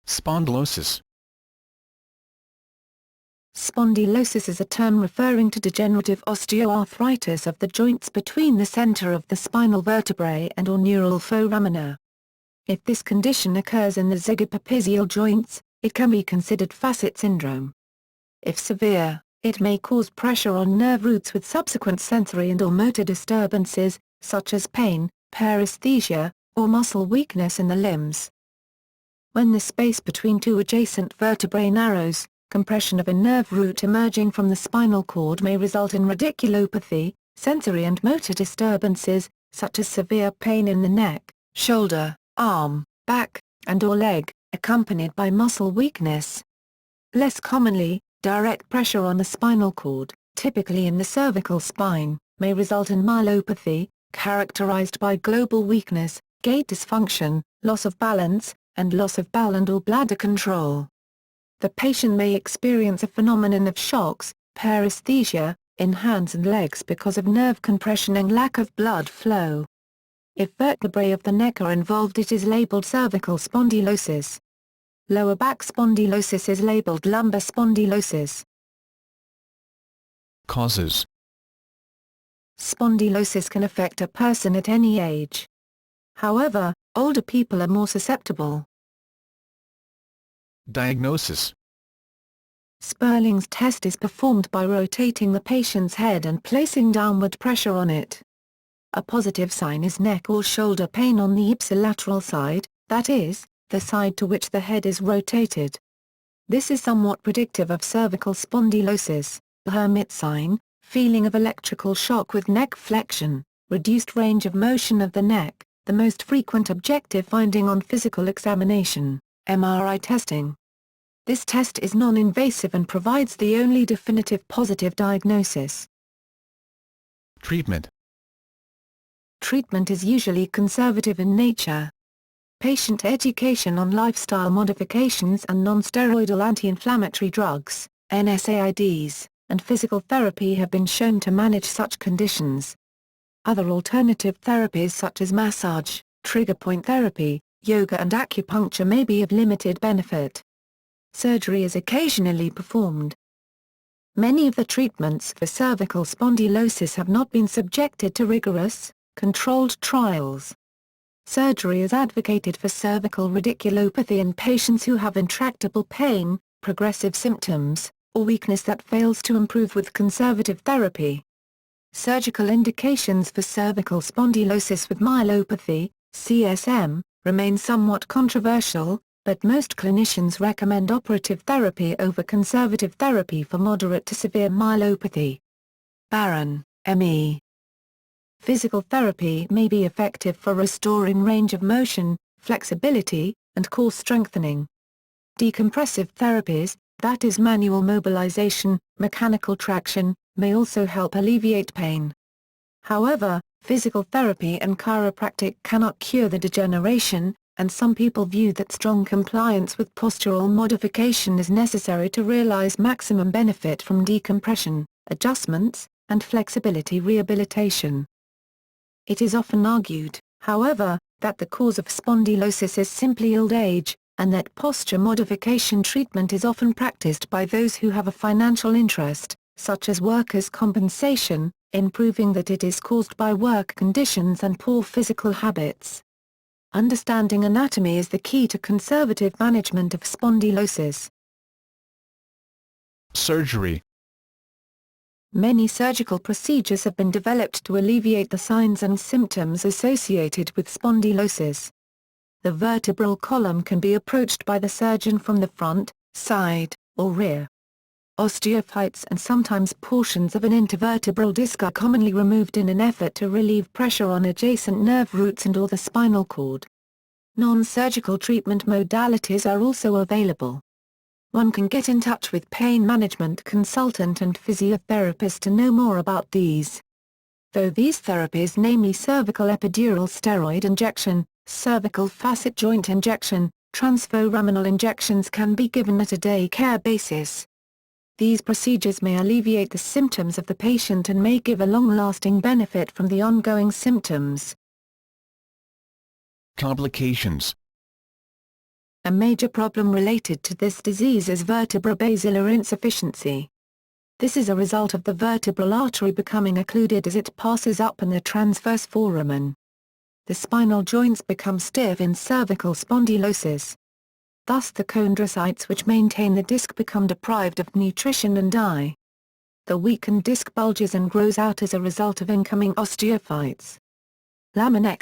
Spondylosis. Spondylosis is a term referring to degenerative osteoarthritis of the joints between the center of the spinal vertebrae and or neural foramina. If this condition occurs in the zygapophysial joints, it can be considered facet syndrome. If severe, it may cause pressure on nerve roots with subsequent sensory and or motor disturbances, such as pain, paresthesia, or muscle weakness in the limbs. When the space between two adjacent vertebrae narrows, compression of a nerve root emerging from the spinal cord may result in radiculopathy, sensory and motor disturbances, such as severe pain in the neck, shoulder, arm, back, and or leg, accompanied by muscle weakness. Less commonly, direct pressure on the spinal cord, typically in the cervical spine, may result in myelopathy, characterized by global weakness, gait dysfunction, loss of balance, and loss of bowel and or bladder control. The patient may experience a phenomenon of shocks, paresthesia, in hands and legs because of nerve compression and lack of blood flow. If vertebrae of the neck are involved, it is labeled cervical spondylosis. Lower back spondylosis is labeled lumbar spondylosis. Causes. Spondylosis can affect a person at any age. However, older people are more susceptible. Diagnosis. Sperling's test is performed by rotating the patient's head and placing downward pressure on it. A positive sign is neck or shoulder pain on the ipsilateral side, that is, the side to which the head is rotated. This is somewhat predictive of cervical spondylosis. The hermit sign, feeling of electrical shock with neck flexion, reduced range of motion of the neck, the most frequent objective finding on physical examination, MRI testing. This test is non-invasive and provides the only definitive positive diagnosis. Treatment. Treatment is usually conservative in nature. Patient education on lifestyle modifications and non-steroidal anti-inflammatory drugs, NSAIDs, and physical therapy have been shown to manage such conditions. Other alternative therapies such as massage, trigger point therapy, yoga and acupuncture may be of limited benefit. Surgery is occasionally performed. Many of the treatments for cervical spondylosis have not been subjected to rigorous, controlled trials. Surgery is advocated for cervical radiculopathy in patients who have intractable pain, progressive symptoms, or weakness that fails to improve with conservative therapy. Surgical indications for cervical spondylosis with myelopathy, CSM, remain somewhat controversial, but most clinicians recommend operative therapy over conservative therapy for moderate to severe myelopathy. Barron, M.E. Physical therapy may be effective for restoring range of motion, flexibility, and core strengthening. Decompressive therapies, that is manual mobilization, mechanical traction, may also help alleviate pain. However, physical therapy and chiropractic cannot cure the degeneration, and some people view that strong compliance with postural modification is necessary to realize maximum benefit from decompression, adjustments, and flexibility rehabilitation. It is often argued, however, that the cause of spondylosis is simply old age, and that posture modification treatment is often practiced by those who have a financial interest, such as workers' compensation, in proving that it is caused by work conditions and poor physical habits. Understanding anatomy is the key to conservative management of spondylosis. Surgery. Many surgical procedures have been developed to alleviate the signs and symptoms associated with spondylosis. The vertebral column can be approached by the surgeon from the front, side, or rear. Osteophytes and sometimes portions of an intervertebral disc are commonly removed in an effort to relieve pressure on adjacent nerve roots and/or the spinal cord. Non-surgical treatment modalities are also available. One can get in touch with pain management consultant and physiotherapist to know more about these. Though these therapies, namely cervical epidural steroid injection, cervical facet joint injection, transforaminal injections, can be given at a day care basis. These procedures may alleviate the symptoms of the patient and may give a long-lasting benefit from the ongoing symptoms. Complications. A major problem related to this disease is vertebral basilar insufficiency. This is a result of the vertebral artery becoming occluded as it passes up in the transverse foramen. The spinal joints become stiff in cervical spondylosis. Thus the chondrocytes which maintain the disc become deprived of nutrition and die. The weakened disc bulges and grows out as a result of incoming osteophytes. Laminectomy.